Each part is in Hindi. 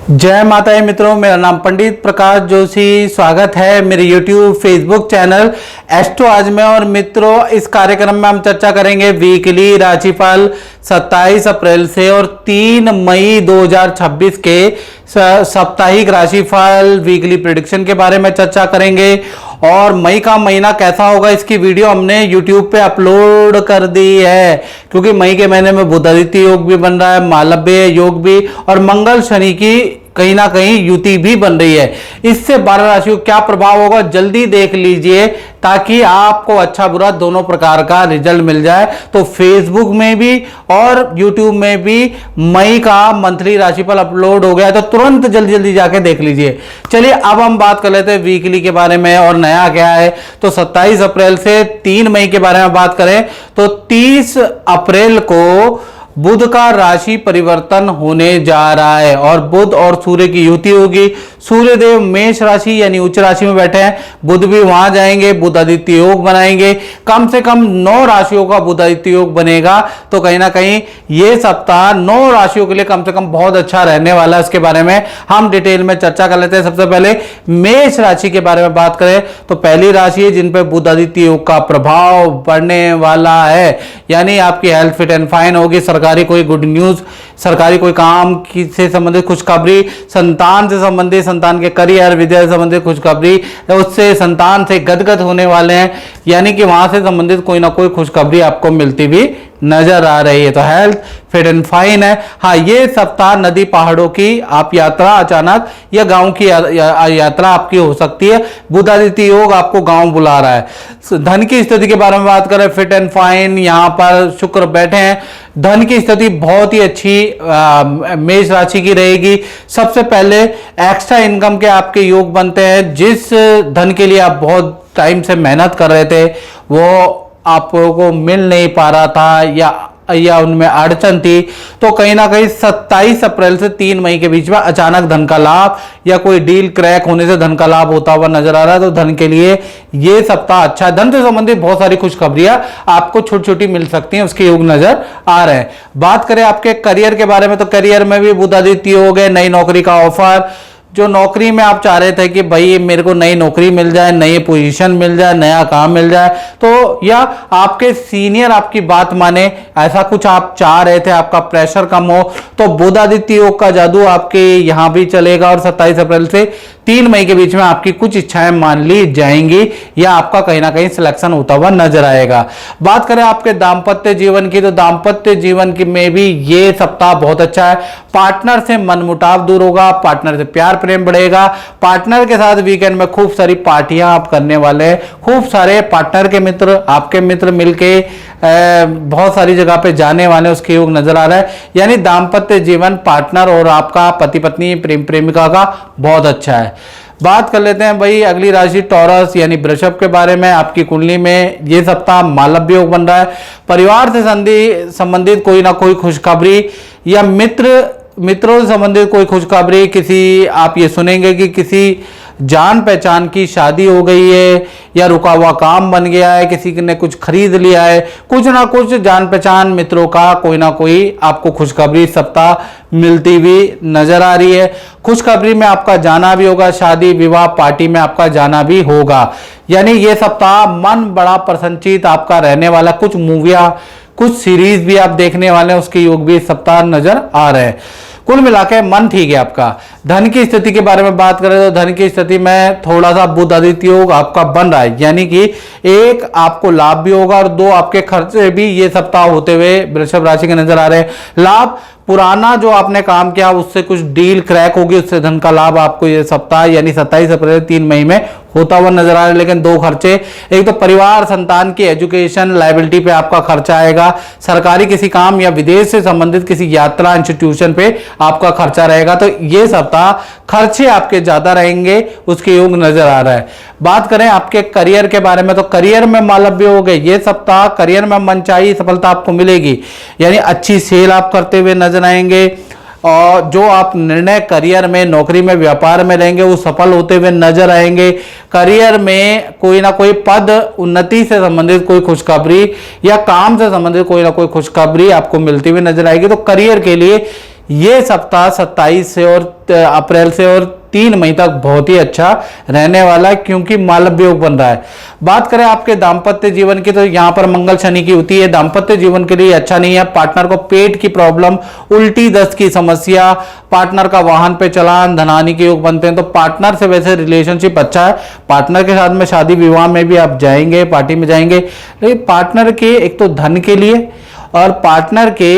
जय माता दी मित्रों, मेरा नाम पंडित प्रकाश जोशी। स्वागत है मेरे YouTube फेसबुक चैनल एस्ट्रो आज में। और मित्रों, इस कार्यक्रम में हम चर्चा करेंगे वीकली राशिफल 27 अप्रैल से और 3 मई 2026 के साप्ताहिक राशिफल वीकली प्रेडिक्शन के बारे में चर्चा करेंगे। और मई का महीना कैसा होगा इसकी वीडियो हमने YouTube पे अपलोड कर दी है, क्योंकि मई के महीने में बुध आदित्य योग भी बन रहा है, मालव्य योग भी, और मंगल शनि की कहीं ना कहीं युति भी बन रही है। इससे 12 राशियों को क्या प्रभाव होगा जल्दी देख लीजिए, ताकि आपको अच्छा बुरा दोनों प्रकार का रिजल्ट मिल जाए। तो फेसबुक में भी और YouTube में भी मई का मंथली राशिफल अपलोड हो गया है, तो तुरंत जल्दी जल्दी जाके देख लीजिए। चलिए अब हम बात कर लेते हैं वीकली के बारे में और नया क्या है। तो 27 अप्रैल से 3 मई के बारे में बात करें तो 30 अप्रैल को बुध का राशि परिवर्तन होने जा रहा है और बुध और सूर्य की युति होगी। सूर्य देव मेष राशि यानी उच्च राशि में बैठे हैं, बुध भी वहां जाएंगे, बुध आदित्य योग बनाएंगे। कम से कम 9 राशियों का बुध आदित्य योग बनेगा। तो कहीं ना कहीं ये सप्ताह 9 राशियों के लिए कम से कम बहुत अच्छा रहने वाला है। इसके बारे में हम डिटेल में चर्चा कर लेते हैं। सबसे पहले मेष राशि के बारे में बात करें तो पहली राशि है जिन पर बुध आदित्य योग का प्रभाव पड़ने वाला है, यानी आपकी हेल्थ फिट एंड फाइन होगी। सरकारी कोई गुड न्यूज, सरकारी कोई काम से संबंधित खुशखबरी, संतान से संबंधित, संतान के करियर विद्या से संबंधित खुशखबरी, उससे संतान से गदगद होने वाले हैं, यानी कि वहां से संबंधित कोई ना कोई खुशखबरी आपको मिलती भी नजर आ रही है। तो हेल्थ फिट एंड फाइन है। हाँ, ये सप्ताह नदी पहाड़ों की आप यात्रा अचानक या गांव की यात्रा आपकी हो सकती है। बुध आदित्य योग आपको गांव बुला रहा है। धन की स्थिति के बारे में बात करें, फिट एंड फाइन, यहां पर शुक्र बैठे हैं। धन की स्थिति बहुत ही अच्छी मेष राशि की रहेगी। सबसे पहले एक्स्ट्रा इनकम के आपके योग बनते हैं। जिस धन के लिए आप बहुत टाइम से मेहनत कर रहे थे वो आपको मिल नहीं पा रहा था या उनमें अड़चन थी, तो कहीं ना कहीं 27 अप्रैल से 3 मई के बीच में अचानक धन का लाभ या कोई डील क्रैक होने से धन का लाभ होता हुआ नजर आ रहा है। तो धन के लिए ये सप्ताह अच्छा है। धन से संबंधित बहुत सारी खुशखबरियां आपको छोटी छोटी मिल सकती हैं, उसके योग नजर आ रहे हैं। बात करें आपके करियर के बारे में तो करियर में भी बुध आदित्य हो गए। नई नौकरी का ऑफर, जो नौकरी में आप चाह रहे थे कि भाई मेरे को नई नौकरी मिल जाए, नई पोजीशन मिल जाए, नया काम मिल जाए, तो या आपके सीनियर आपकी बात माने, ऐसा कुछ आप चाह रहे थे, आपका प्रेशर कम हो, तो बुध आदित्य योग का जादू आपके यहां भी चलेगा। और 27 अप्रैल से 3 मई के बीच में आपकी कुछ इच्छाएं मान ली जाएंगी या आपका कहीं ना कहीं सिलेक्शन होता हुआ नजर आएगा। बात करें आपके दाम्पत्य जीवन की तो दाम्पत्य जीवन की में भी ये सप्ताह बहुत अच्छा है। पार्टनर से मनमुटाव दूर होगा, पार्टनर से प्यार प्रेम बढ़ेगा। पार्टनर के साथ वीकेंड में खूब सारी पार्टियां आप करने वाले हैं। खूब सारे पार्टनर के मित्र, आपके मित्र मिलके बहुत सारी जगह पे जाने वाले, उसके योग नजर आ रहा है। यानी दाम्पत्य जीवन पार्टनर और आपका पति पत्नी प्रेम प्रेमिका का बहुत अच्छा है। बात कर लेते हैं भाई अगली राशि टॉरस यानी वृषभ के बारे में। आपकी कुंडली में ये सप्ताह मालव्य योग बन रहा है। परिवार से संबंधित कोई ना कोई खुशखबरी या मित्रों से संबंधित कोई खुशखबरी, किसी आप ये सुनेंगे कि किसी जान पहचान की शादी हो गई है या रुका हुआ काम बन गया है, किसी ने कुछ खरीद लिया है, कुछ ना कुछ जान पहचान मित्रों का कोई ना कोई आपको खुशखबरी सप्ताह मिलती हुई नजर आ रही है। खुशखबरी में आपका जाना भी होगा, शादी विवाह पार्टी में आपका जाना भी होगा। यानी ये सप्ताह मन बड़ा प्रसन्नचित आपका रहने वाला। कुछ मूवियां, कुछ सीरीज भी आप देखने वाले हैं, उसके योग भी इस सप्ताह नजर आ रहे हैं। कुल मिलाकर मन ठीक है आपका। धन की स्थिति के बारे में बात करें तो धन की स्थिति में थोड़ा सा बुध आदित्य योग आपका बन रहा है, यानी कि 1 आपको लाभ भी होगा और 2 आपके खर्चे भी ये सप्ताह होते हुए वृषभ राशि के नजर आ रहे हैं। लाभ, पुराना जो आपने काम किया उससे कुछ डील क्रैक होगी, उससे धन का लाभ आपको ये सप्ताह यानी 27 अप्रैल 3 मई में होता हुआ नजर आ रहा है। लेकिन 2 खर्चे, एक तो परिवार संतान की एजुकेशन लायबिलिटी पे आपका खर्चा आएगा, सरकारी किसी काम या विदेश से संबंधित किसी यात्रा इंस्टीट्यूशन पे आपका खर्चा रहेगा। तो ये सप्ताह खर्चे आपके ज्यादा रहेंगे, उसके योग नजर आ रहा है। बात करें आपके करियर के बारे में तो करियर में मालव्य हो गए। ये सप्ताह करियर में मनचाही सफलता आपको मिलेगी, यानी अच्छी सेल आप करते हुए नजर आएंगे। और जो आप निर्णय करियर में, नौकरी में, व्यापार में लेंगे वो सफल होते हुए नजर आएंगे। करियर में कोई ना कोई पद उन्नति से संबंधित कोई खुशखबरी या काम से संबंधित कोई ना कोई खुशखबरी आपको मिलती हुई नजर आएगी। तो करियर के लिए ये सप्ताह 27 से और अप्रैल से और 3 मई तक बहुत ही अच्छा रहने वाला है, क्योंकि मालव्य योग बन रहा है। बात करें आपके दाम्पत्य जीवन की, तो यहाँ पर मंगल शनि की होती है, दाम्पत्य जीवन के लिए अच्छा नहीं है। पार्टनर को पेट की प्रॉब्लम, उल्टी दस्त की समस्या, पार्टनर का वाहन पे चलान, धनहानि के योग बनते हैं। तो पार्टनर से वैसे रिलेशनशिप अच्छा है, पार्टनर के साथ में शादी विवाह में भी आप जाएंगे, पार्टी में जाएंगे, लेकिन पार्टनर के एक तो धन के लिए और पार्टनर के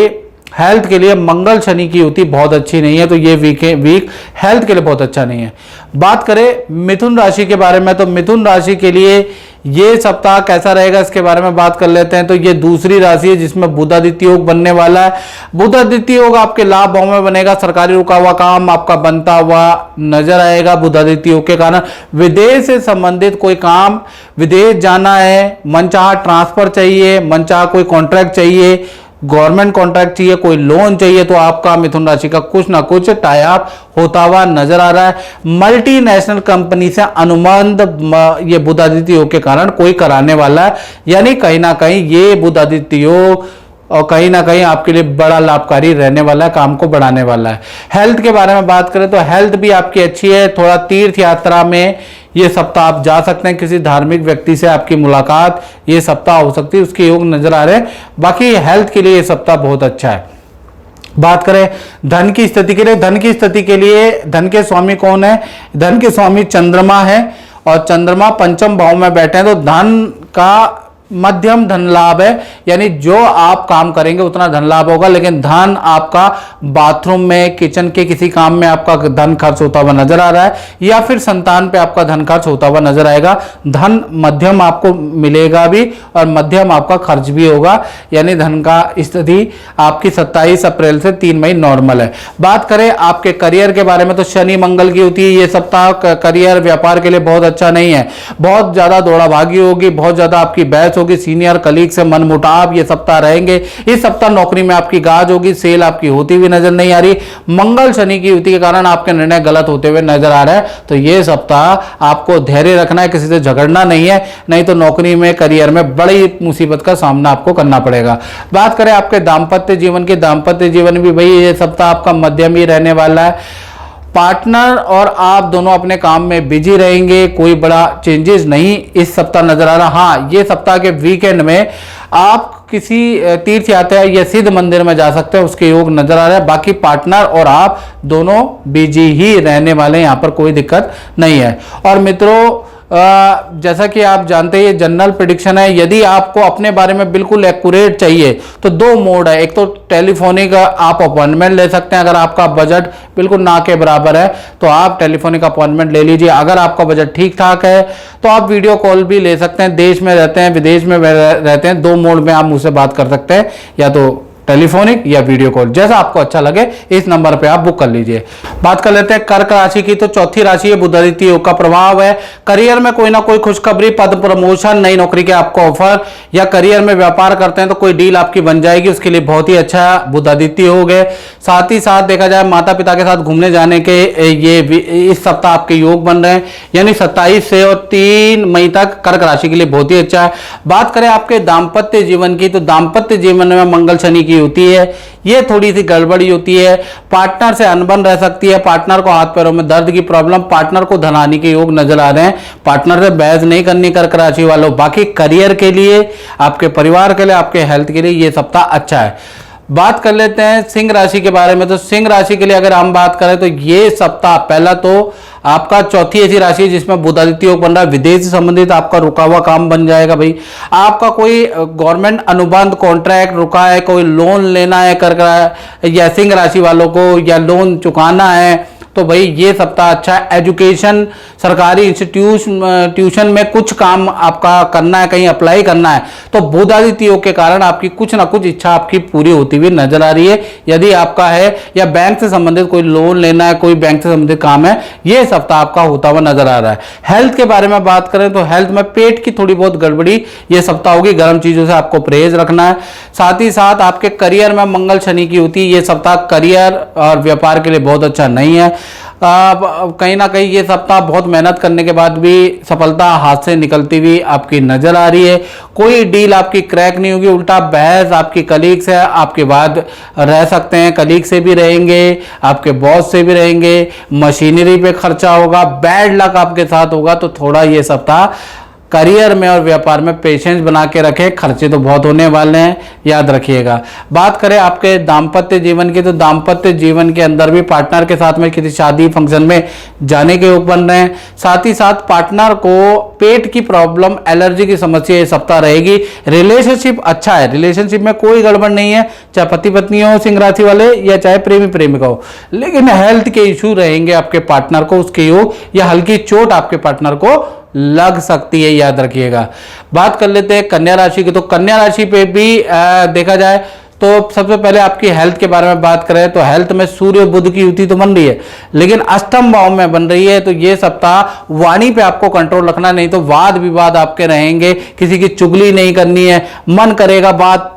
हेल्थ के लिए मंगल शनि की युति बहुत अच्छी नहीं है। तो ये वीक हेल्थ के लिए बहुत अच्छा नहीं है। बात करें मिथुन राशि के बारे में, तो मिथुन राशि के लिए ये सप्ताह कैसा रहेगा इसके बारे में बात कर लेते हैं। तो ये दूसरी राशि है जिसमें बुधादित्य योग बनने वाला है। बुधादित्य योग आपके लाभ भाव में बनेगा, सरकारी रुका हुआ काम आपका बनता हुआ नजर आएगा। बुधादित्य योग के कारण विदेश से संबंधित कोई काम, विदेश जाना है, मनचाहा ट्रांसफर चाहिए, मनचाहा कोई कॉन्ट्रैक्ट चाहिए, गवर्नमेंट कॉन्ट्रैक्ट चाहिए, कोई लोन चाहिए, तो आपका मिथुन राशि का कुछ ना कुछ टाई अप होता हुआ नजर आ रहा है। मल्टीनेशनल कंपनी से अनुबंध ये बुधादित्य योग के कारण कोई कराने वाला है, यानी कहीं ना कहीं ये बुधादित्य योग और कहीं ना कहीं आपके लिए बड़ा लाभकारी रहने वाला है, काम को बढ़ाने वाला है। हेल्थ के बारे में बात करें तो हेल्थ भी आपकी अच्छी है। थोड़ा तीर्थ यात्रा में ये सप्ताह आप जा सकते हैं, किसी धार्मिक व्यक्ति से आपकी मुलाकात ये सप्ताह हो सकती है, उसके योग नजर आ रहे हैं। बाकी हेल्थ के लिए ये सप्ताह बहुत अच्छा है। बात करें धन की स्थिति के लिए, धन की स्थिति के लिए धन के स्वामी कौन है? धन के स्वामी चंद्रमा है, और चंद्रमा पंचम भाव में बैठे हैं। तो धन का मध्यम धन लाभ है, यानी जो आप काम करेंगे उतना धन लाभ होगा, लेकिन धन आपका बाथरूम में, किचन के किसी काम में आपका धन खर्च होता हुआ नजर आ रहा है, या फिर संतान पे आपका धन खर्च होता हुआ नजर आएगा। धन मध्यम आपको मिलेगा भी और मध्यम आपका खर्च भी होगा, यानी धन का स्थिति आपकी 27 अप्रैल से 3 मई नॉर्मल है। बात करें आपके करियर के बारे में, तो शनि मंगल की होती है ये सप्ताह करियर व्यापार के लिए बहुत अच्छा नहीं है। बहुत ज्यादा दौड़ा भागी होगी, बहुत ज्यादा आपकी बहस होगी, सीनियर कलीग से मनमुटाव ये सप्ताह रहेंगे। इस सप्ताह नौकरी में आपकी गाज होगी, सेल आपकी होती हुई नजर नहीं आ रही। मंगल शनि की युति के कारण आपके निर्णय गलत होते हुए नजर आ रहे हैं। तो ये सप्ताह आपको धैर्य रखना है, किसी से झगड़ना नहीं है, नहीं तो नौकरी में, करियर में बड़ी मुसीबत का सामना आपको करना पड़ेगा। बात करें आपके दाम्पत्य जीवन की, दाम्पत्य जीवन भी भाई ये सप्ताह आपका मध्यम ही रहने वाला है। पार्टनर और आप दोनों अपने काम में बिजी रहेंगे, कोई बड़ा चेंजेस नहीं इस सप्ताह नजर आ रहा। हाँ, ये सप्ताह के वीकेंड में आप किसी तीर्थ यात्रा या सिद्ध मंदिर में जा सकते हैं, उसके योग नजर आ रहा है। बाकी पार्टनर और आप दोनों बिजी ही रहने वाले हैं, यहाँ पर कोई दिक्कत नहीं है। और मित्रों, जैसा कि आप जानते हैं ये जनरल प्रेडिक्शन है। यदि आपको अपने बारे में बिल्कुल एक्यूरेट चाहिए तो 2 मोड है। एक तो टेलीफोनिक आप अपॉइंटमेंट ले सकते हैं, अगर आपका बजट बिल्कुल ना के बराबर है तो आप टेलीफोनिक अपॉइंटमेंट ले लीजिए। अगर आपका बजट ठीक ठाक है तो आप वीडियो कॉल भी ले सकते हैं। देश में रहते हैं, विदेश में रहते हैं, 2 मोड में आप मुझसे बात कर सकते हैं, या तो टेलीफोनिक या वीडियो कॉल, जैसा आपको अच्छा लगे इस नंबर पे आप बुक कर लीजिए। बात कर लेते हैं कर्क राशि की, तो चौथी राशि है, बुधादित्य योग का प्रभाव है। करियर में कोई ना कोई खुशखबरी, पद प्रमोशन, नई नौकरी के आपको ऑफर, या करियर में व्यापार करते हैं तो कोई डील आपकी बन जाएगी, उसके लिए बहुत ही अच्छा बुधादित्य योग है। साथ ही साथ देखा जाए माता पिता के साथ घूमने जाने के ये इस सप्ताह आपके योग बन रहे हैं, यानी 27 से और 3 मई तक कर्क राशि के लिए बहुत ही अच्छा है। बात करें आपके दाम्पत्य जीवन की, तो दाम्पत्य जीवन में मंगल शनि की होती है, ये थोड़ी सी गड़बड़ी होती है। पार्टनर से अनबन रह सकती है, पार्टनर को हाथ पैरों में दर्द की प्रॉब्लम, पार्टनर को धनहानि के योग नजर आ रहे हैं। पार्टनर से बहस नहीं करनी कर्क राशि वालों। बाकी करियर के लिए, आपके परिवार के लिए, आपके हेल्थ के लिए ये सप्ताह अच्छा है। बात कर लेते हैं सिंह राशि के बारे में, तो सिंह राशि के लिए अगर हम बात करें तो ये सप्ताह पहला तो आपका चौथी ऐसी राशि है जिसमें बुधादित्य योग बन रहा है। विदेश से संबंधित आपका रुका हुआ काम बन जाएगा भाई। आपका कोई गवर्नमेंट अनुबंध कॉन्ट्रैक्ट रुका है, कोई लोन लेना है कर या सिंह राशि वालों को, या लोन चुकाना है, तो भाई ये सप्ताह अच्छा है। एजुकेशन, सरकारी इंस्टीट्यूशन में कुछ काम आपका करना है, कहीं अप्लाई करना है, तो बुधादित्य योग के कारण आपकी कुछ ना कुछ इच्छा आपकी पूरी होती हुई नजर आ रही है, यदि आपका है। या बैंक से संबंधित कोई लोन लेना है, कोई बैंक से संबंधित काम है, ये सप्ताह आपका होता हुआ नजर आ रहा है। हेल्थ के बारे में बात करें तो हेल्थ में पेट की थोड़ी बहुत गड़बड़ी ये सप्ताह होगी, गर्म चीजों से आपको परहेज रखना है। साथ ही साथ आपके करियर में मंगल शनि की होती है, ये सप्ताह करियर और व्यापार के लिए बहुत अच्छा नहीं है। कहीं ना कहीं ये सप्ताह बहुत मेहनत करने के बाद भी सफलता हाथ से निकलती हुई आपकी नजर आ रही है। कोई डील आपकी क्रैक नहीं होगी, उल्टा बहस आपकी कलीग से आपके बाद रह सकते हैं, कलीग से भी रहेंगे, आपके बॉस से भी रहेंगे, मशीनरी पे खर्चा होगा, बैड लक आपके साथ होगा। तो थोड़ा ये सप्ताह करियर में और व्यापार में पेशेंस बना के रखें, खर्चे तो बहुत होने वाले हैं, याद रखिएगा। बात करें आपके दाम्पत्य जीवन की, तो दाम्पत्य जीवन के अंदर भी पार्टनर के साथ में किसी शादी फंक्शन में जाने के योग बन रहे हैं। साथ ही साथ पार्टनर को पेट की प्रॉब्लम, एलर्जी की समस्या ये सप्ताह रहेगी। रिलेशनशिप अच्छा है, रिलेशनशिप में कोई गड़बड़ नहीं है, चाहे पति पत्नी हो सिंह राशि वाले या चाहे प्रेमी प्रेमिका हो, लेकिन हेल्थ के इशू रहेंगे आपके पार्टनर को, उसके योग या हल्की चोट आपके पार्टनर को लग सकती है, याद रखिएगा। बात कर लेते हैं कन्या राशि की, तो कन्या राशि पे भी देखा जाए तो सबसे पहले आपकी हेल्थ के बारे में बात करें तो हेल्थ में सूर्य बुध की युति तो बन रही है, लेकिन अष्टम भाव में बन रही है। तो ये सप्ताह वाणी पे आपको कंट्रोल रखना, नहीं तो वाद विवाद आपके रहेंगे, किसी की चुगली नहीं करनी है, मन करेगा बात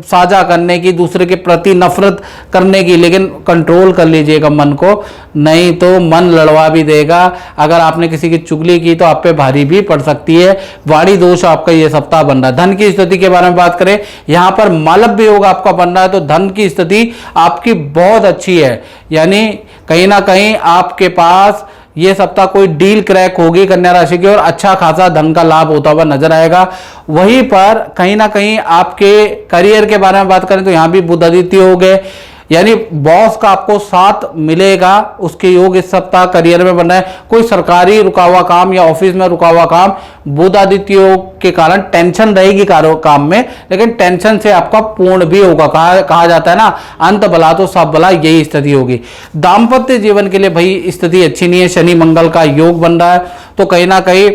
साझा करने की, दूसरे के प्रति नफरत करने की, लेकिन कंट्रोल कर लीजिएगा मन को, नहीं तो मन लड़वा भी देगा। अगर आपने किसी की चुगली की तो आप पे भारी भी पड़ सकती है। वाणी दोष आपका ये सप्ताह बन रहा है। धन की स्थिति के बारे में बात करें, यहां पर मालव्य योग आपका बन रहा है, तो धन की स्थिति आपकी बहुत अच्छी है, यानी कहीं ना कहीं आपके पास ये सप्ताह कोई डील क्रैक होगी कन्या राशि की और अच्छा खासा धन का लाभ होता हुआ नजर आएगा। वहीं पर कहीं ना कहीं आपके करियर के बारे में बात करें तो यहां भी बुध आदित्य हो गए, यानी बॉस का आपको साथ मिलेगा, उसके योग इस सप्ताह करियर में बन रहा है। कोई सरकारी रुका हुआ काम या ऑफिस में रुका हुआ काम, बुध आदित्य योग के कारण टेंशन रहेगी काम में, लेकिन टेंशन से आपका पूर्ण भी होगा। कहा जाता है ना, अंत भला तो सब भला, यही स्थिति होगी। दाम्पत्य जीवन के लिए भाई स्थिति अच्छी नहीं है, शनि मंगल का योग बन रहा है, तो कहीं ना कहीं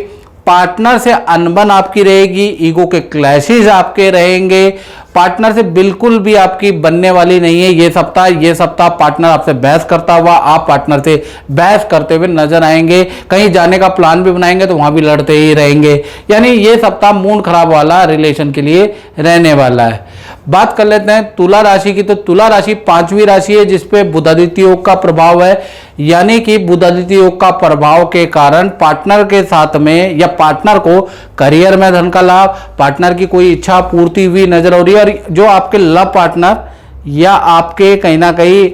पार्टनर से अनबन आपकी रहेगी, ईगो के क्लैशेस आपके रहेंगे, पार्टनर से बिल्कुल भी आपकी बनने वाली नहीं है ये सप्ताह पार्टनर आपसे बहस करता हुआ, आप पार्टनर से बहस करते हुए नजर आएंगे। कहीं जाने का प्लान भी बनाएंगे तो वहां भी लड़ते ही रहेंगे, यानी ये सप्ताह मूड खराब वाला रिलेशन के लिए रहने वाला है। बात कर लेते हैं तुला राशि की, तो तुला राशि पांचवी राशि है जिसपे बुध आदित्य योग का प्रभाव है, यानी कि बुध आदित्य योग का प्रभाव के कारण पार्टनर के साथ में या पार्टनर को करियर में धन का लाभ, पार्टनर की कोई इच्छा पूर्ति हुई नजर हो रही है। और जो आपके लव पार्टनर या आपके कहीं ना कहीं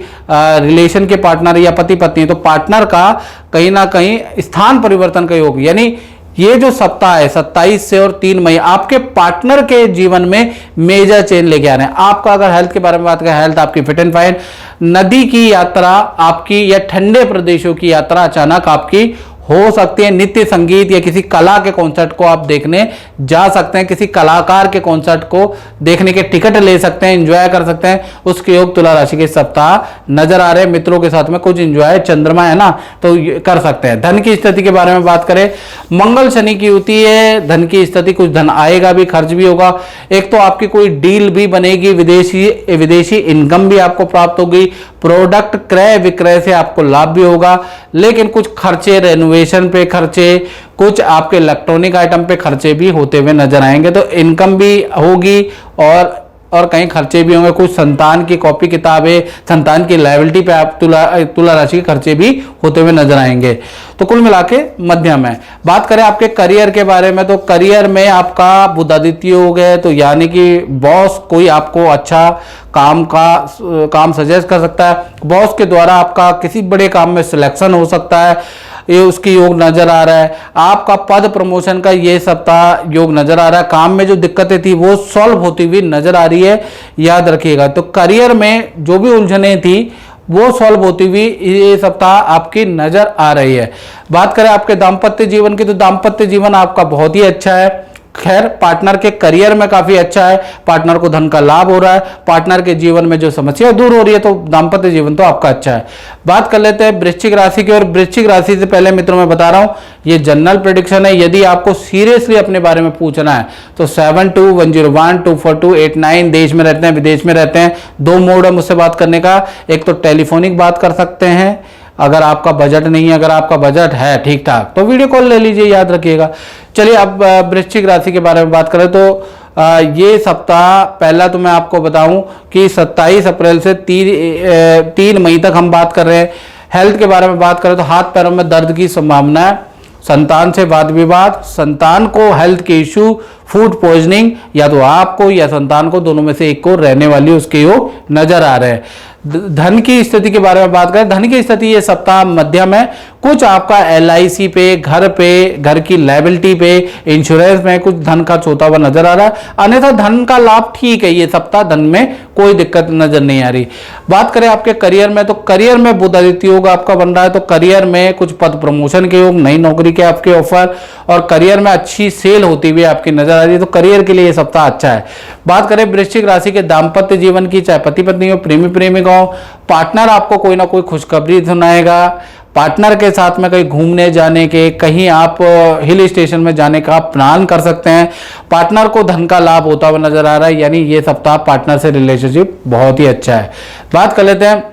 रिलेशन के पार्टनर या पति पत्नी, तो पार्टनर का कहीं ना कहीं स्थान परिवर्तन का योग, यानी ये जो सप्ताह है 27 से और 3 मई आपके पार्टनर के जीवन में मेजर चेंज लेके आ रहे हैं। आपका अगर हेल्थ के बारे में बात करें, हेल्थ आपकी फिट एंड फाइन, नदी की यात्रा आपकी या ठंडे प्रदेशों की यात्रा अचानक आपकी हो सकती है। नित्य संगीत या किसी कला के कॉन्सर्ट को आप देखने जा सकते हैं, किसी कलाकार के कॉन्सर्ट को देखने के टिकट ले सकते हैं, एंजॉय कर सकते हैं, उसके योग तुला राशि के सप्ताह नजर आ रहे हैं। मित्रों के साथ में कुछ एंजॉय, चंद्रमा है ना, तो कर सकते हैं। धन की स्थिति के बारे में बात करें, मंगल शनि की युति है, धन की स्थिति, कुछ धन आएगा भी, खर्च भी होगा। एक तो आपकी कोई डील भी बनेगी, विदेशी इनकम भी आपको प्राप्त होगी, प्रोडक्ट क्रय विक्रय से आपको लाभ भी होगा, लेकिन कुछ खर्चे, रेनोवेशन पे खर्चे, कुछ आपके इलेक्ट्रॉनिक आइटम पे खर्चे भी होते हुए नजर आएंगे। तो इनकम भी होगी और कहीं खर्चे भी होंगे। कुछ संतान की कॉपी किताबें, संतान की लायबिलिटी पे आप तुला राशि के खर्चे भी होते हुए नजर आएंगे। तो कुल मिला के मध्यम है। बात करें आपके करियर के बारे में, तो करियर में आपका बुध आदित्य योग है, तो यानी कि बॉस कोई आपको अच्छा काम सजेस्ट कर सकता है, बॉस के द्वारा आपका किसी बड़े काम में सिलेक्शन हो सकता है, ये उसकी योग नजर आ रहा है। आपका पद प्रमोशन का ये सप्ताह योग नजर आ रहा है। काम में जो दिक्कतें थी वो सॉल्व होती हुई नजर आ रही है, याद रखिएगा। तो करियर में जो भी उलझने थी वो सॉल्व होती हुई ये सप्ताह आपकी नजर आ रही है। बात करें आपके दाम्पत्य जीवन की, तो दाम्पत्य जीवन आपका बहुत ही अच्छा है। खैर, पार्टनर के करियर में काफी अच्छा है, पार्टनर को धन का लाभ हो रहा है, पार्टनर के जीवन में जो समस्या दूर हो रही है, तो दाम्पत्य जीवन तो आपका अच्छा है। बात कर लेते हैं वृश्चिक राशि की, और वृश्चिक राशि से पहले मित्रों मैं बता रहा हूं ये जनरल प्रेडिक्शन है। यदि आपको सीरियसली अपने बारे में पूछना है तो 7210124289, देश में रहते हैं विदेश में रहते हैं, 2 मोड है मुझसे बात करने का। एक तो टेलीफोनिक बात कर सकते हैं, अगर आपका बजट नहीं है, अगर आपका बजट है ठीक ठाक तो वीडियो कॉल ले लीजिए, याद रखिएगा। चलिए अब वृश्चिक राशि के बारे में बात करें, तो ये सप्ताह पहला तो मैं आपको बताऊं कि 27 अप्रैल से 3 मई तक हम बात कर रहे हैं। हेल्थ के बारे में बात करें तो हाथ पैरों में दर्द की संभावना है, संतान से वाद विवाद, संतान को हेल्थ के इश्यू, फूड पॉइजनिंग, या तो आपको या संतान को, दोनों में से एक को रहने वाली उसके योग नजर आ रहे हैं। धन की स्थिति के बारे में बात करें, धन की स्थिति ये सप्ताह मध्यम है। कुछ आपका LIC पे, घर की लायबिलिटी पे, इंश्योरेंस में कुछ धन खर्च होता हुआ नजर आ रहा है। अन्यथा धन का लाभ ठीक है, ये सप्ताह धन में कोई दिक्कत नजर नहीं आ रही। बात करें आपके करियर में, तो करियर में बुध आदित्य योग आपका बन रहा है, तो करियर में कुछ पद प्रमोशन के योग, नई नौकरी के आपके ऑफर, और करियर में अच्छी सेल होती हुई आपकी नजर आ रही है, तो करियर के लिए ये सप्ताह अच्छा है। बात करें वृश्चिक राशि के दाम्पत्य जीवन की, चाहे पति पत्नी हो, प्रेमी प्रेमिका हो, पार्टनर आपको कोई ना कोई खुशखबरी सुनाएगा। पार्टनर के साथ में कहीं घूमने जाने के, कहीं आप हिल स्टेशन में जाने का प्लान कर सकते हैं। पार्टनर को धन का लाभ होता हुआ नजर आ रहा है, यानी ये सप्ताह पार्टनर से रिलेशनशिप बहुत ही अच्छा है। बात कर लेते हैं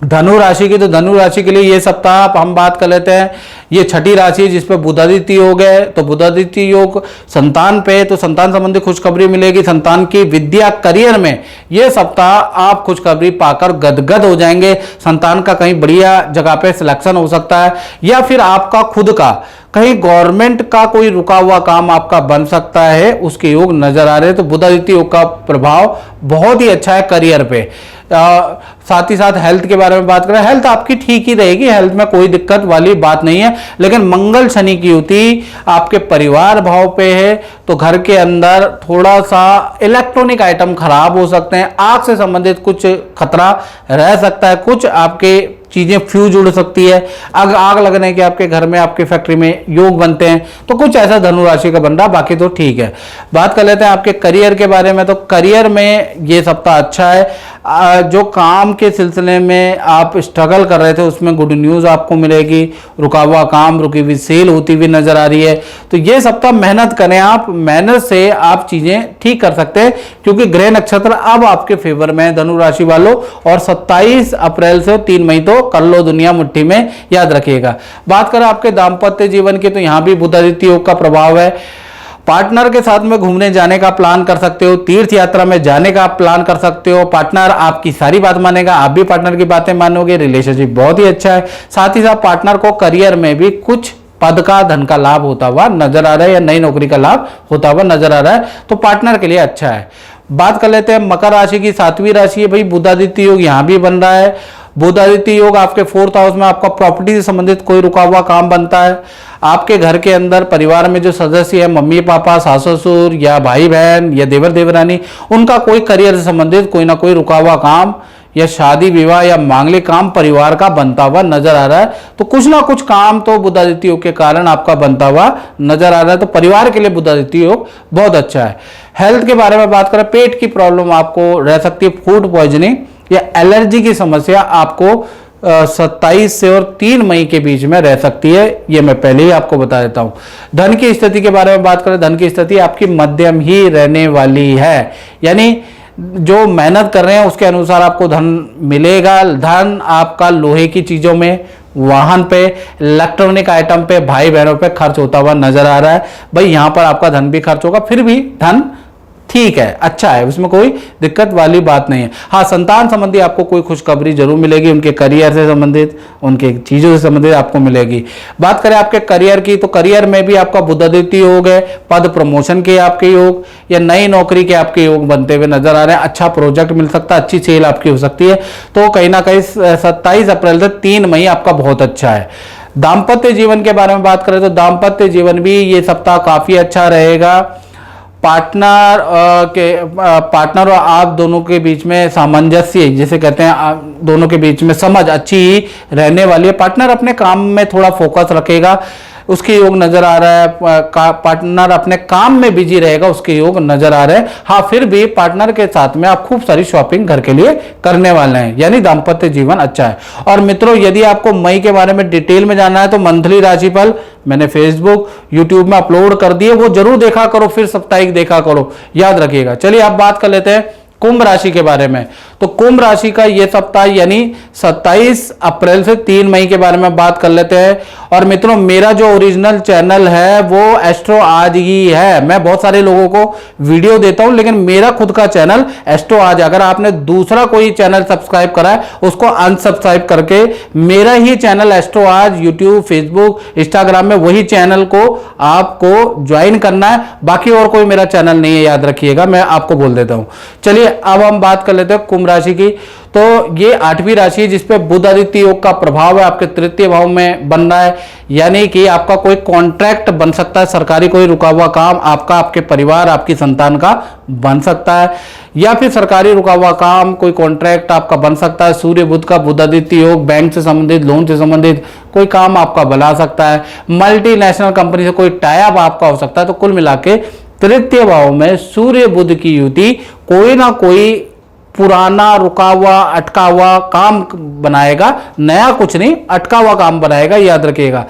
धनु राशि की, तो धनु राशि के लिए ये सप्ताह हम बात कर लेते हैं, ये छठी राशि है जिसपे बुधादित्य योग है। तो बुधादित्य योग संतान पे, तो संतान संबंधी खुशखबरी मिलेगी। संतान की विद्या करियर में ये सप्ताह आप खुशखबरी पाकर गदगद हो जाएंगे। संतान का कहीं बढ़िया जगह पे सिलेक्शन हो सकता है, या फिर आपका खुद का कहीं गवर्नमेंट का कोई रुका हुआ काम आपका बन सकता है, उसके योग नजर आ रहे हैं। तो बुधादित्य योग का प्रभाव बहुत ही अच्छा है करियर पे। साथ ही साथ हेल्थ के बारे में बात करें, हेल्थ आपकी ठीक ही रहेगी, हेल्थ में कोई दिक्कत वाली बात नहीं है। लेकिन मंगल शनि की युति आपके परिवार भाव पे है, तो घर के अंदर थोड़ा सा इलेक्ट्रॉनिक आइटम खराब हो सकते हैं, आग से संबंधित कुछ खतरा रह सकता है, कुछ आपके चीजें फ्यूज उड़ सकती है, आग लगने के आपके घर में, आपके फैक्ट्री में योग बनते हैं, तो कुछ ऐसा धनु राशि का बन रहा, बाकी तो ठीक है। बात कर लेते हैं आपके करियर के बारे में, तो करियर में ये सप्ताह अच्छा है। जो काम के सिलसिले में आप स्ट्रगल कर रहे थे उसमें गुड न्यूज आपको मिलेगी, रुका हुआ काम, रुकी हुई सेल होती हुई नजर आ रही है। तो ये सप्ताह मेहनत करें, आप मेहनत से आप चीजें ठीक कर सकते हैं, क्योंकि ग्रह नक्षत्र अब आपके फेवर में है धनु राशि वालों। और 27 अप्रैल से 3 मई तो कर लो दुनिया मुट्ठी में, याद रखिएगा। बात करें आपके दाम्पत्य जीवन की, तो यहां भी बुध आदित्य योग का प्रभाव है। पार्टनर के साथ में घूमने जाने का प्लान कर सकते हो, तीर्थ यात्रा में जाने का प्लान कर सकते हो, पार्टनर आपकी सारी बात मानेगा, आप भी पार्टनर की बातें मानोगे, रिलेशनशिप बहुत ही अच्छा है। साथ ही साथ पार्टनर को करियर में भी कुछ पद का, धन का लाभ होता हुआ नजर आ रहा है, या नई नौकरी का लाभ होता हुआ नजर आ रहा है, तो पार्टनर के लिए अच्छा है। बात कर लेते हैं मकर राशि की, 7वीं राशि है भाई, बुध आदित्य योग यहां भी बन रहा है। बुध आदित्य योग आपके 4th हाउस में, आपका प्रॉपर्टी से संबंधित कोई रुका हुआ काम बनता है। आपके घर के अंदर परिवार में जो सदस्य है, मम्मी पापा, सास ससुर, या भाई बहन, या देवर देवरानी, उनका कोई करियर से संबंधित कोई ना कोई रुका हुआ काम, या शादी विवाह या मांगलिक काम परिवार का बनता हुआ नजर आ रहा है। तो कुछ ना कुछ काम तो बुध आदित्य योग के कारण आपका बनता हुआ नजर आ रहा है, तो परिवार के लिए बुध आदित्य योग बहुत अच्छा है। हेल्थ के बारे में बात करें, पेट की प्रॉब्लम आपको रह सकती है, फूड पॉइजनिंग या एलर्जी की समस्या आपको 27 से और 3 मई के बीच में रह सकती है, ये मैं पहले ही आपको बता देता हूं। धन की स्थिति के बारे में बात करें, धन की स्थिति आपकी मध्यम ही रहने वाली है, यानी जो मेहनत कर रहे हैं उसके अनुसार आपको धन मिलेगा। धन आपका लोहे की चीजों में, वाहन पे, इलेक्ट्रॉनिक आइटम पे, भाई बहनों पे खर्च होता हुआ नजर आ रहा है। भाई यहां पर आपका धन भी खर्च होगा, फिर भी धन ठीक है, अच्छा है, उसमें कोई दिक्कत वाली बात नहीं है। हाँ, संतान संबंधी आपको कोई खुशखबरी जरूर मिलेगी, उनके करियर से संबंधित, उनके चीजों से संबंधित आपको मिलेगी। बात करें आपके करियर की, तो करियर में भी आपका बुध आदित्य योग है, पद प्रमोशन के आपके योग या नई नौकरी के आपके योग बनते हुए नजर आ रहे हैं। अच्छा प्रोजेक्ट मिल सकता है, अच्छी सेल आपकी हो सकती है। तो कहीं ना कहीं 27 अप्रैल से 3 मई आपका बहुत अच्छा है। दाम्पत्य जीवन के बारे में बात करें, तो दाम्पत्य जीवन भी ये सप्ताह काफी अच्छा रहेगा। पार्टनर और आप दोनों के बीच में सामंजस्य, जिसे कहते हैं, दोनों के बीच में समझ अच्छी ही रहने वाली है। पार्टनर अपने काम में थोड़ा फोकस रखेगा, उसके योग नजर आ रहा है। पार्टनर अपने काम में बिजी रहेगा, उसके योग नजर आ रहे हैं। हाँ, फिर भी पार्टनर के साथ में आप खूब सारी शॉपिंग घर के लिए करने वाले हैं, यानी दाम्पत्य जीवन अच्छा है। और मित्रों, यदि आपको मई के बारे में डिटेल में जानना है तो मंथली राशिफल मैंने फेसबुक, यूट्यूब में अपलोड कर दिए, वो जरूर देखा करो, फिर साप्ताहिक देखा करो, याद रखिएगा। चलिए अब बात कर लेते हैं कुंभ राशि के बारे में। तो कुंभ राशि का ये सप्ताह यानी 27 अप्रैल से 3 मई के बारे में बात कर लेते हैं। और मित्रों, मेरा जो ओरिजिनल चैनल है वो एस्ट्रो आज ही है। मैं बहुत सारे लोगों को वीडियो देता हूं, लेकिन मेरा खुद का चैनल एस्ट्रो आज। अगर आपने दूसरा कोई चैनल सब्सक्राइब करा है उसको अनसब्सक्राइब करके मेरा ही चैनल एस्ट्रो आज यूट्यूब, फेसबुक, इंस्टाग्राम में वही चैनल को आपको ज्वाइन करना है। बाकी और कोई मेरा चैनल नहीं है, याद रखिएगा, मैं आपको बोल देता हूं। चलिए अब हम बात कर लेते हैं कुंभ राशि की। तो ये 8वीं राशि है जिसपे बुध आदित्य योग का प्रभाव है, आपके तृतीय भाव में बन रहा है। यानी कि आपका कोई कॉन्ट्रैक्ट बन सकता है, सरकारी कोई रुका हुआ काम आपका, आपके परिवार, आपकी संतान का बन सकता है, या फिर सरकारी रुका हुआ काम, कोई कॉन्ट्रैक्ट आपका बन सकता है। सूर्य बुध का बुध आदित्य योग, बैंक से संबंधित, लोन से संबंधित कोई काम आपका बना सकता है। मल्टीनेशनल कंपनी से कोई टाई अप आपका हो सकता है। तो कुल मिला के तृतीय भाव में सूर्य बुध की युति कोई ना कोई पुराना, रुका हुआ, अटका हुआ काम बनाएगा। नया कुछ नहीं, अटका हुआ काम बनाएगा, याद रखिएगा।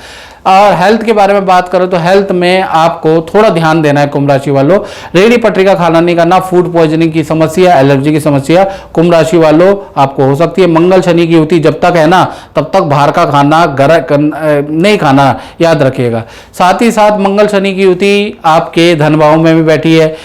और हेल्थ के बारे में बात करो तो हेल्थ में आपको थोड़ा ध्यान देना है कुंभ राशि वालों। रेडी पटरी का खाना नहीं करना, फूड पॉइजनिंग की समस्या, एलर्जी की समस्या कुंभ राशि वालों आपको हो सकती है। मंगल शनि की युति जब तक है ना तब तक बाहर का खाना नहीं खाना, याद रखिएगा। साथ ही साथ मंगल शनि की युति आपके धन भाव में भी बैठी है,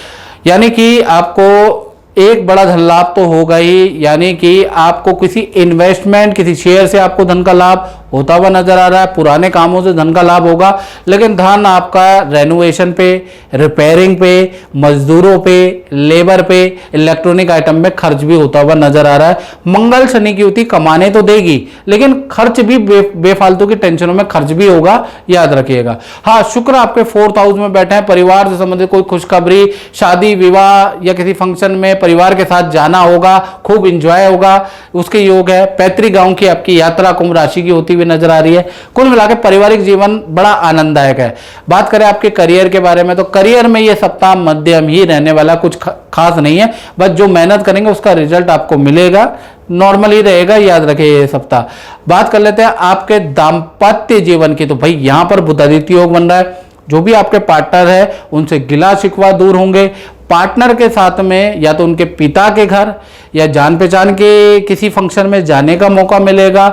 यानी कि आपको एक बड़ा धन लाभ तो होगा ही, यानी कि आपको किसी इन्वेस्टमेंट, किसी शेयर से आपको धन का लाभ होता हुआ नजर आ रहा है। पुराने कामों से धन का लाभ होगा, लेकिन धन आपका रेनोवेशन पे, रिपेयरिंग पे, मजदूरों पे, लेबर पे, इलेक्ट्रॉनिक आइटम में खर्च भी होता हुआ नजर आ रहा है। मंगल शनि की युति कमाने तो देगी, लेकिन खर्च भी बेफालतू की टेंशनों में खर्च भी होगा, याद रखिएगा। हाँ, शुक्र आपके 4th हाउस में बैठे हैं। परिवार से संबंधित कोई खुशखबरी, शादी विवाह या किसी फंक्शन में परिवार के साथ जाना होगा, खूब इंजॉय होगा, उसके योग है। पैतृक गांव की आपकी यात्रा कुंभ राशि की होती हुई नजर आ रही है। कुल मिलाकर पारिवारिक जीवन बड़ा आनंददायक है। बात करें आपके करियर के बारे में तो करियर में यह सप्ताह मध्यम ही रहने वाला, कुछ खास नहीं है। बस जो मेहनत करेंगे उसका रिजल्ट आपको मिलेगा, नॉर्मल ही रहेगा, याद रखिए ये सप्ताह। बात कर लेते हैं आपके दाम्पत्य जीवन की। तो भाई यहां पर बुध आदित्य योग बन रहा है। जो भी आपके पार्टनर है उनसे गिला शिकवा दूर होंगे। पार्टनर के साथ में या तो उनके पिता के घर या जान पहचान के किसी फंक्शन में जाने का मौका मिलेगा,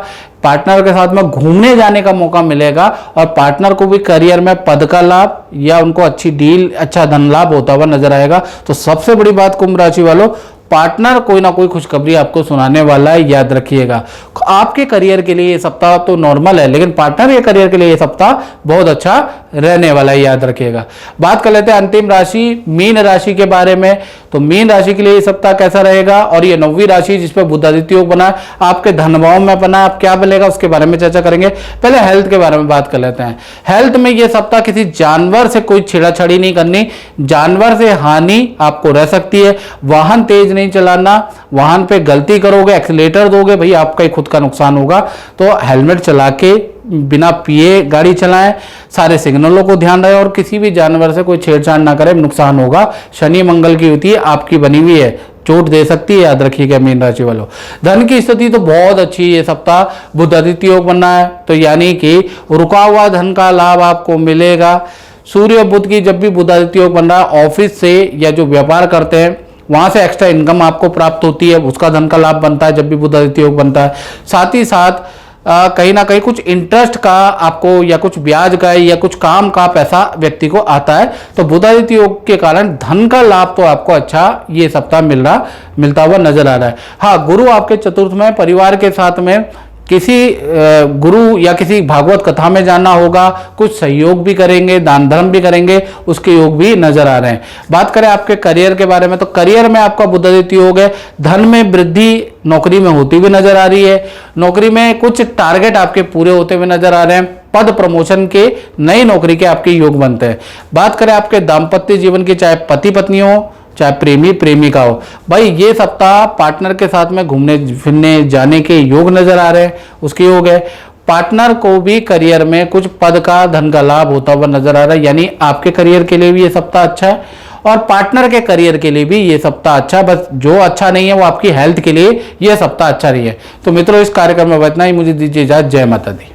पार्टनर के साथ में घूमने जाने का मौका मिलेगा, और पार्टनर को भी करियर में पद का लाभ या उनको अच्छी डील, अच्छा धन लाभ होता हुआ नजर आएगा। तो सबसे बड़ी बात कुंभ राशि वालों, पार्टनर कोई ना कोई खुशखबरी आपको सुनाने वाला है, याद रखिएगा। आपके करियर के लिए ये सप्ताह तो नॉर्मल है, लेकिन पार्टनर के करियर के लिए ये सप्ताह बहुत अच्छा रहने वाला है, याद रखिएगा। बात कर लेते हैं अंतिम राशि मीन राशि के बारे में। तो मीन राशि के लिए ये सप्ताह कैसा रहेगा, और ये 9वीं राशि जिसपे बुध आदित्य योग बना है, आपके धन भाव में बना है, आप क्या बनेगा उसके बारे में चर्चा करेंगे। पहले हेल्थ के बारे में बात कर लेते हैं। हेल्थ में ये सप्ताह किसी जानवर से कोई छेड़ाछाड़ी नहीं करनी, जानवर से हानि आपको रह सकती है। वाहन तेज नहीं चलाना, वाहन पे गलती करोगे, एक्सीलेटर दोगे, भाई आपका ही खुद का नुकसान होगा। तो हेलमेट चला के बिना पिए गाड़ी चलाएं, सारे सिग्नलों को ध्यान रहे, और किसी भी जानवर से कोई छेड़छाड़ ना करें, नुकसान होगा। शनि मंगल की युति आपकी बनी हुई है, चोट दे सकती है, याद रखिएगा मीन राशि वालों। धन की स्थिति तो बहुत अच्छी है, ये सप्ताह बुध आदित्य योग बनना है, तो यानी कि रुका हुआ धन का लाभ आपको मिलेगा। सूर्य बुध की जब भी बुध आदित्य योग बन रहा है, ऑफिस से या जो व्यापार करते हैं वहां से एक्स्ट्रा इनकम आपको प्राप्त होती है, उसका धन का लाभ बनता है जब भी बुध आदित्य योग बनता है। साथ ही साथ कहीं ना कहीं कुछ इंटरेस्ट का आपको, या कुछ ब्याज का, या कुछ काम का पैसा व्यक्ति को आता है। तो बुध आदित्य योग के कारण धन का लाभ तो आपको अच्छा ये सप्ताह मिलता हुआ नजर आ रहा है। हाँ, गुरु आपके चतुर्थ में, परिवार के साथ में किसी गुरु या किसी भागवत कथा में जाना होगा, कुछ सहयोग भी करेंगे, दान धर्म भी करेंगे, उसके योग भी नजर आ रहे हैं। बात करें आपके करियर के बारे में तो करियर में आपका बुध आदित्य योग है। धन में वृद्धि नौकरी में होती हुई नजर आ रही है। नौकरी में कुछ टारगेट आपके पूरे होते हुए नजर आ रहे हैं। पद प्रमोशन के, नई नौकरी के आपके योग बनते हैं। बात करें आपके दाम्पत्य जीवन की, चाहे पति पत्नी हो, चाहे प्रेमी प्रेमिका हो, भाई ये सप्ताह पार्टनर के साथ में घूमने फिरने जाने के योग नजर आ रहे हैं, उसके योग है। पार्टनर को भी करियर में कुछ पद का, धन का लाभ होता हुआ नजर आ रहा है, यानी आपके करियर के लिए भी ये सप्ताह अच्छा है, और पार्टनर के करियर के लिए भी ये सप्ताह अच्छा है। बस जो अच्छा नहीं है वो आपकी हेल्थ के लिए ये सप्ताह अच्छा नहीं है। तो मित्रों, इस कार्यक्रम में इतना ही, मुझे दीजिए इजाजत। जय माता दी।